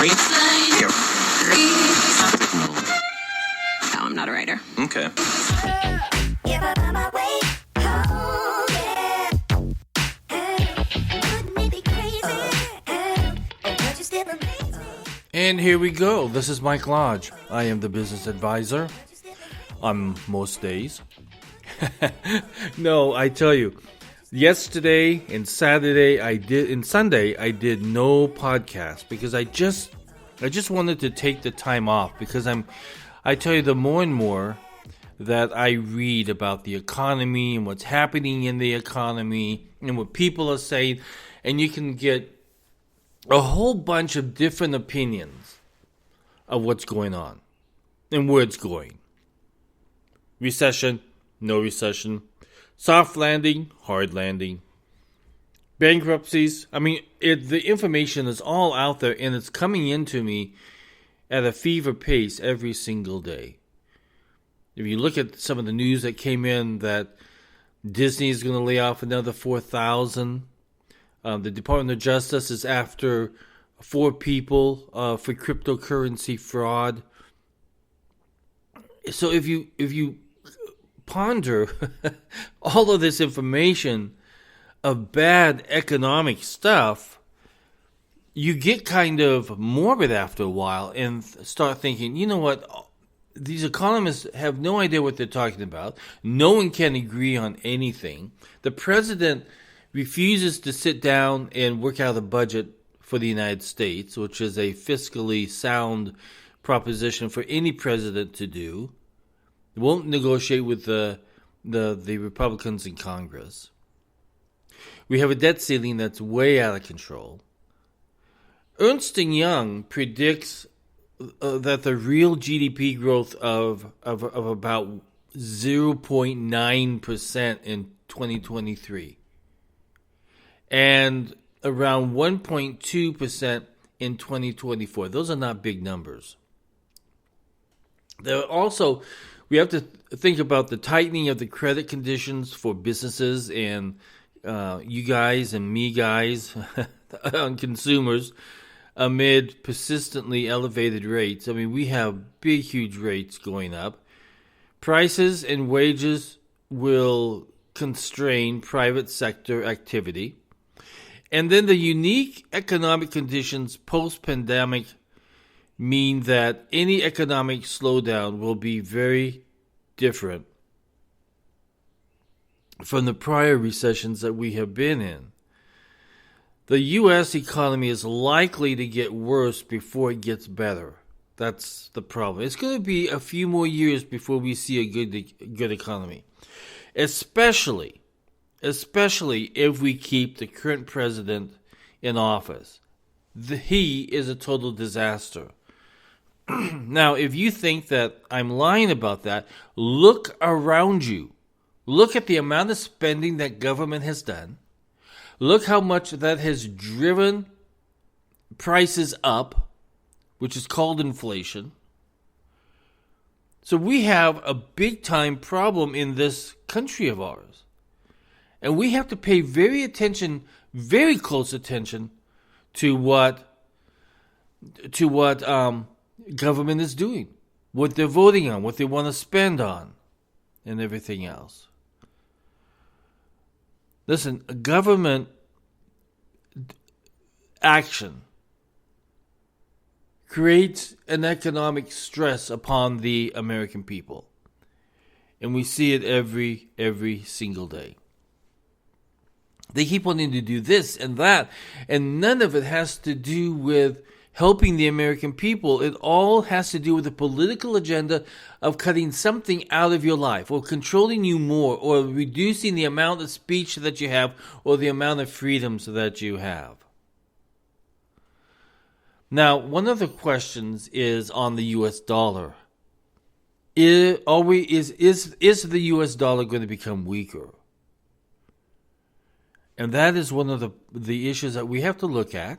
No, I'm not a writer. Okay. And here we go. This is Mike Lodge. I am the business advisor on most days. No, I tell you, yesterday and Sunday I did no podcast because I just wanted to take the time off because I tell you, the more and more that I read about the economy and what's happening in the economy and what people are saying, and you can get a whole bunch of different opinions of what's going on and where it's going. Recession, no recession. Soft landing, hard landing. Bankruptcies. I mean, the information is all out there and it's coming into me at a fever pace every single day. If you look at some of the news that came in that Disney is going to lay off another 4,000. The Department of Justice is after 4 people for cryptocurrency fraud. So if you ponder all of this information of bad economic stuff, you get kind of morbid after a while and start thinking, you know what? These economists have no idea what they're talking about. No one can agree on anything. The president refuses to sit down and work out a budget for the United States, which is a fiscally sound proposition for any president to do. Won't negotiate with the Republicans in Congress. We have a debt ceiling that's way out of control. Ernst & Young predicts that the real GDP growth of about 0.9% in 2023 and around 1.2% in 2024. Those are not big numbers. We have to think about the tightening of the credit conditions for businesses and you guys and me guys on consumers amid persistently elevated rates. I mean, we have big, huge rates going up. Prices and wages will constrain private sector activity. And then the unique economic conditions post-pandemic mean that any economic slowdown will be very different from the prior recessions that we have been in. The U.S. economy is likely to get worse before it gets better. That's the problem. It's going to be a few more years before we see a good economy, especially if we keep the current president in office. He is a total disaster. Now, if you think that I'm lying about that, look around you. Look at the amount of spending that government has done. Look how much that has driven prices up, which is called inflation. So we have a big-time problem in this country of ours. And we have to pay very close attention to what government is doing, what they're voting on, what they want to spend on, and everything else. Listen, government action creates an economic stress upon the American people. And we see it every single day. They keep wanting to do this and that, and none of it has to do with helping the American people. It all has to do with the political agenda of cutting something out of your life or controlling you more or reducing the amount of speech that you have or the amount of freedoms that you have. Now, one of the questions is on the U.S. dollar. Is the U.S. dollar going to become weaker? And that is one of the issues that we have to look at.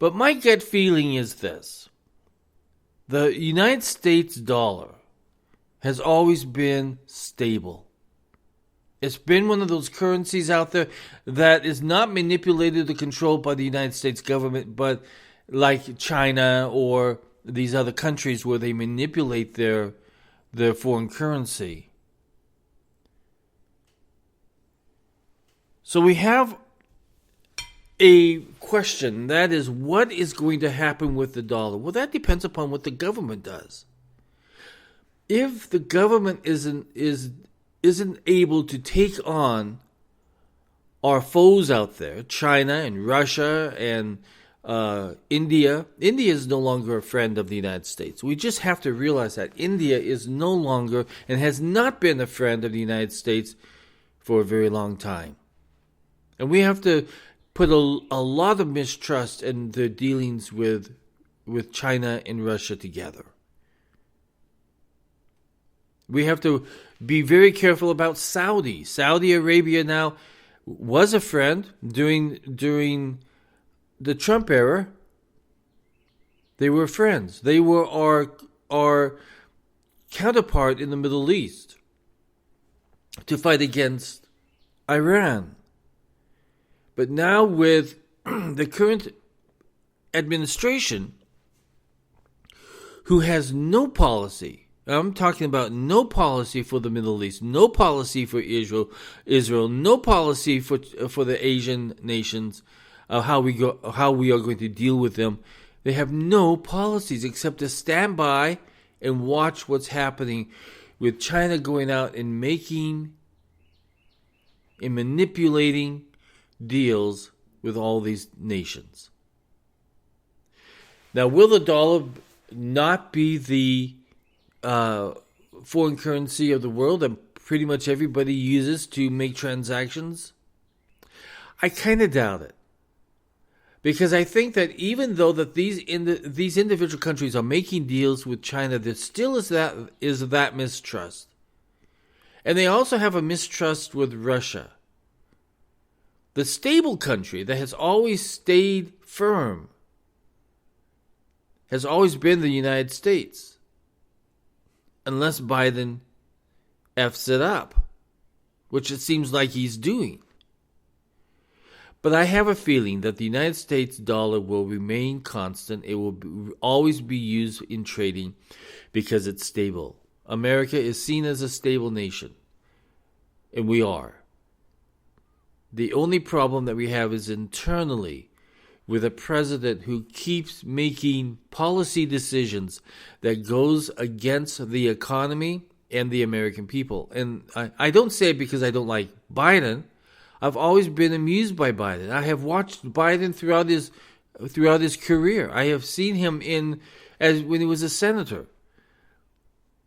But my gut feeling is this. The United States dollar has always been stable. It's been one of those currencies out there that is not manipulated or controlled by the United States government, but like China or these other countries where they manipulate their foreign currency. So we have a question, that is, what is going to happen with the dollar? Well, that depends upon what the government does. If the government isn't able to take on our foes out there, China and Russia and India. India is no longer a friend of the United States. We just have to realize that India is no longer and has not been a friend of the United States for a very long time. And we have to put a lot of mistrust in their dealings with China and Russia together. We have to be very careful about Saudi. Saudi Arabia now was a friend during the Trump era. They were friends. They were our counterpart in the Middle East to fight against Iran. But now with the current administration, who has no policy, I'm talking about no policy for the Middle East, no policy for Israel, no policy for the Asian nations, how we are going to deal with them. They have no policies except to stand by and watch what's happening with China going out and making and manipulating deals with all these nations. Now, will the dollar not be the foreign currency of the world that pretty much everybody uses to make transactions? I kind of doubt it. Because I think that even though that these individual countries are making deals with China, there still is that mistrust. And they also have a mistrust with Russia. The stable country that has always stayed firm has always been the United States. Unless Biden F's it up, which it seems like he's doing. But I have a feeling that the United States dollar will remain constant. It will always be used in trading because it's stable. America is seen as a stable nation, and we are. The only problem that we have is internally with a president who keeps making policy decisions that goes against the economy and the American people. And I don't say it because I don't like Biden. I've always been amused by Biden. I have watched Biden throughout his career. I have seen him when he was a senator.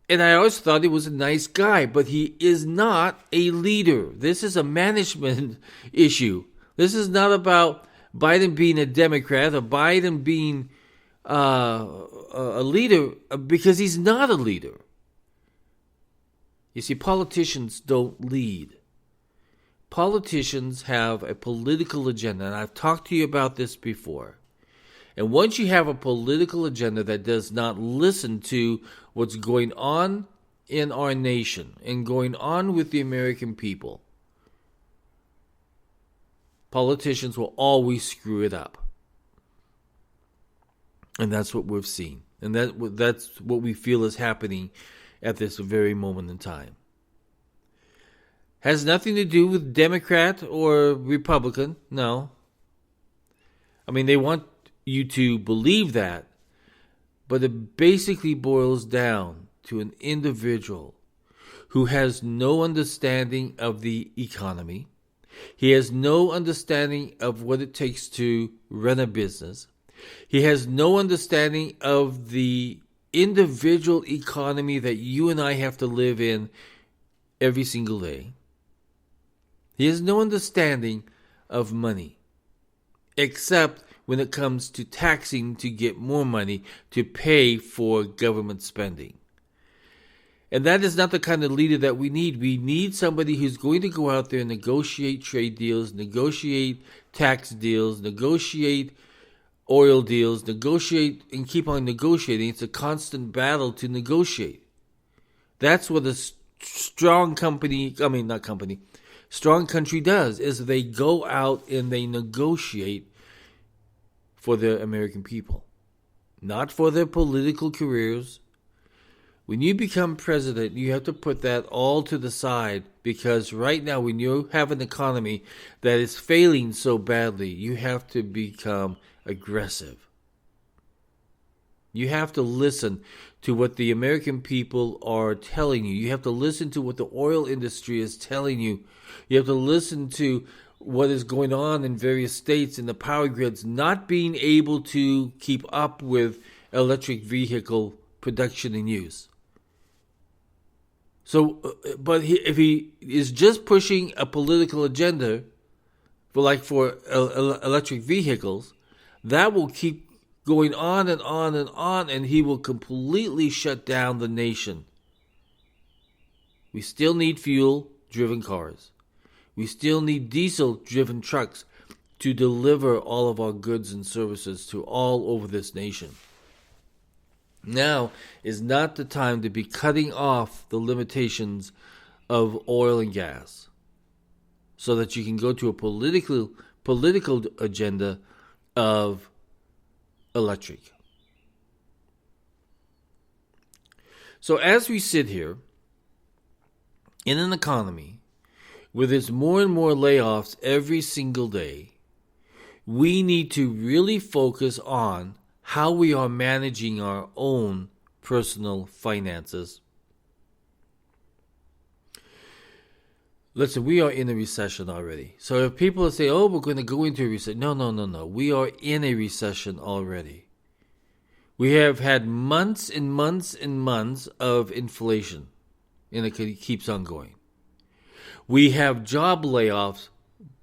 And I always thought he was a nice guy, but he is not a leader. This is a management issue. This is not about Biden being a Democrat or Biden being a leader, because he's not a leader. You see, politicians don't lead. Politicians have a political agenda, and I've talked to you about this before. And once you have a political agenda that does not listen to what's going on in our nation and going on with the American people, politicians will always screw it up. And that's what we've seen. And that's what we feel is happening at this very moment in time. Has nothing to do with Democrat or Republican, no. I mean, they want you to believe that, but it basically boils down to an individual who has no understanding of the economy. He has no understanding of what it takes to run a business. He has no understanding of the individual economy that you and I have to live in every single day. He has no understanding of money, except when it comes to taxing to get more money to pay for government spending. And that is not the kind of leader that we need. We need somebody who's going to go out there and negotiate trade deals, negotiate tax deals, negotiate oil deals, negotiate and keep on negotiating. It's a constant battle to negotiate. That's what a strong country does, is they go out and they negotiate for the American people, not for their political careers. When you become president, you have to put that all to the side, because right now when you have an economy that is failing so badly, you have to become aggressive. You have to listen to what the American people are telling you. You have to listen to what the oil industry is telling you. You have to listen to what is going on in various states in the power grids not being able to keep up with electric vehicle production and use. So, if he is just pushing a political agenda for electric vehicles, that will keep going on and on and on, and he will completely shut down the nation. We still need fuel-driven cars. We still need diesel-driven trucks to deliver all of our goods and services to all over this nation. Now is not the time to be cutting off the limitations of oil and gas so that you can go to a political agenda of electric. So as we sit here in an economy where there's more and more layoffs every single day, we need to really focus on how we are managing our own personal finances. Listen, we are in a recession already. So if people say, oh, we're going to go into a recession. No. We are in a recession already. We have had months and months and months of inflation, and it keeps on going. We have job layoffs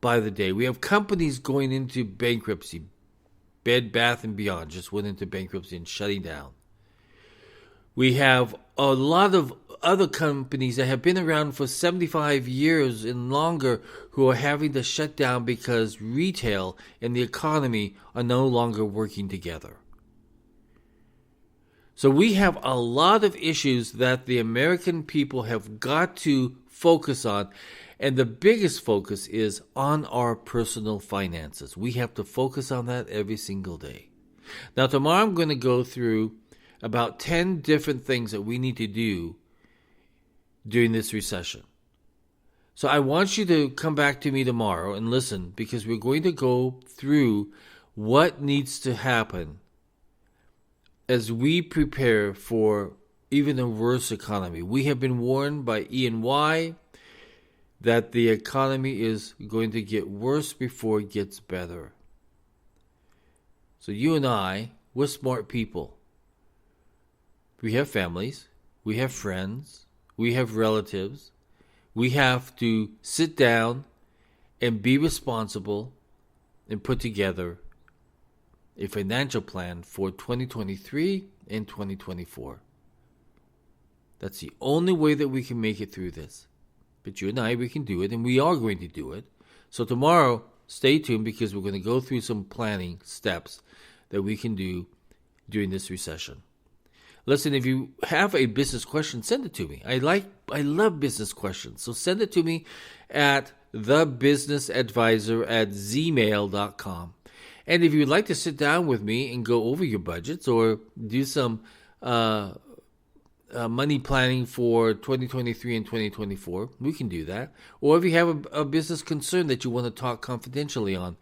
by the day. We have companies going into bankruptcy. Bed Bath & Beyond just went into bankruptcy and shutting down. We have a lot of other companies that have been around for 75 years and longer who are having to shut down because retail and the economy are no longer working together. So we have a lot of issues that the American people have got to focus on. And the biggest focus is on our personal finances. We have to focus on that every single day. Now, tomorrow I'm going to go through about 10 different things that we need to do during this recession. So I want you to come back to me tomorrow and listen, because we're going to go through what needs to happen as we prepare for even a worse economy. We have been warned by E&Y that the economy is going to get worse before it gets better. So you and I, we're smart people. We have families, we have friends, we have relatives. We have to sit down and be responsible and put together a financial plan for 2023 and 2024. That's the only way that we can make it through this. But you and I, we can do it, and we are going to do it. So tomorrow, stay tuned, because we're going to go through some planning steps that we can do during this recession. Listen, if you have a business question, send it to me. I love business questions. So send it to me at thebusinessadvisor@gmail.com. And if you'd like to sit down with me and go over your budgets or do some money planning for 2023 and 2024, we can do that. Or if you have a business concern that you want to talk confidentially on,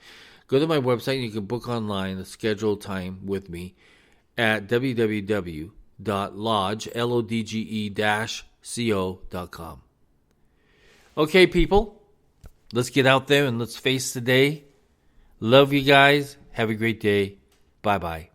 go to my website and you can book online a scheduled time with me at www.lodge-co.com. Okay, people, let's get out there and let's face the day. Love you guys. Have a great day. Bye-bye.